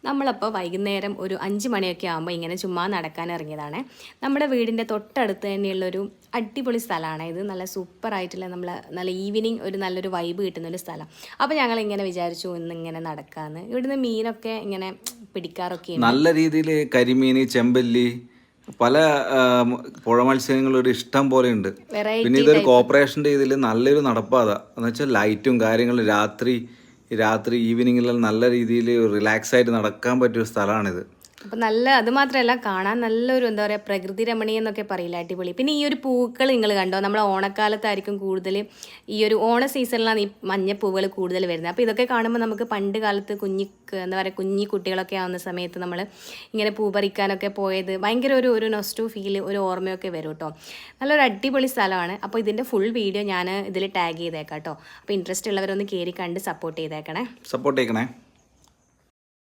നമ്മളപ്പോൾ വൈകുന്നേരം ഒരു 5 മണിയൊക്കെ ആകുമ്പോൾ ഇങ്ങനെ ചുമ്മാ നടക്കാൻ ഇറങ്ങിയതാണ്. നമ്മുടെ വീടിൻ്റെ തൊട്ടടുത്ത് തന്നെയുള്ളൊരു അടിപൊളി സ്ഥലമാണ് ഇത്. നല്ല സൂപ്പറായിട്ടുള്ള നല്ല ഈവനിങ് ഒരു നല്ലൊരു വൈബ് കിട്ടുന്നൊരു സ്ഥലം. അപ്പോൾ ഞങ്ങളിങ്ങനെ വിചാരിച്ചു ഇന്നിങ്ങനെ നടക്കാമെന്ന്. ഇവിടുന്ന് മീനൊക്കെ ഇങ്ങനെ പിടിക്കാറൊക്കെ നല്ല രീതിയിൽ കരിമീൻ, ചെമ്പല്ലി, പല പുഴ മത്സ്യങ്ങളൊരു ഇഷ്ടം പോലെ ഉണ്ട്. പിന്നെ ഇതൊരു കോർപ്പറേഷൻ്റെ ഇതിൽ നല്ലൊരു നടപ്പാത എന്ന് വെച്ചാൽ ലൈറ്റും കാര്യങ്ങളും രാത്രി ഈവനിങ്ങിലെല്ലാം നല്ല രീതിയിൽ റിലാക്സ് ആയിട്ട് നടക്കാൻ പറ്റിയ സ്ഥലമാണിത്. അപ്പം അത് മാത്രമല്ല കാണാൻ നല്ലൊരു എന്താ പറയുക പ്രകൃതി രമണീയം എന്നൊക്കെ പറയില്ല, അടിപൊളി. പിന്നെ ഈ ഒരു പൂക്കൾ നിങ്ങൾ കണ്ടോ, നമ്മൾ ഓണക്കാലത്തായിരിക്കും കൂടുതൽ ഈ ഒരു ഓണ സീസണിലാണ് ഈ മഞ്ഞപ്പൂവുകൾ കൂടുതൽ വരുന്നത്. അപ്പോൾ ഇതൊക്കെ കാണുമ്പോൾ നമുക്ക് പണ്ട് കാലത്ത് എന്താ പറയുക കുഞ്ഞി കുട്ടികളൊക്കെ ആവുന്ന സമയത്ത് നമ്മൾ ഇങ്ങനെ പൂ പറിക്കാനൊക്കെ പോയത് ഭയങ്കര ഒരു നൊസ്റ്റു ഫീൽ, ഒരു ഓർമ്മയൊക്കെ വരും കേട്ടോ. നല്ലൊരു അടിപൊളി സ്ഥലമാണ്. അപ്പോൾ ഇതിൻ്റെ ഫുൾ വീഡിയോ ഞാൻ ഇതിൽ ടാഗ് ചെയ്തേക്കാം കേട്ടോ. അപ്പോൾ ഇൻട്രസ്റ്റ് ഉള്ളവരൊന്ന് കയറി കണ്ട് സപ്പോർട്ട് ചെയ്തേക്കണേ.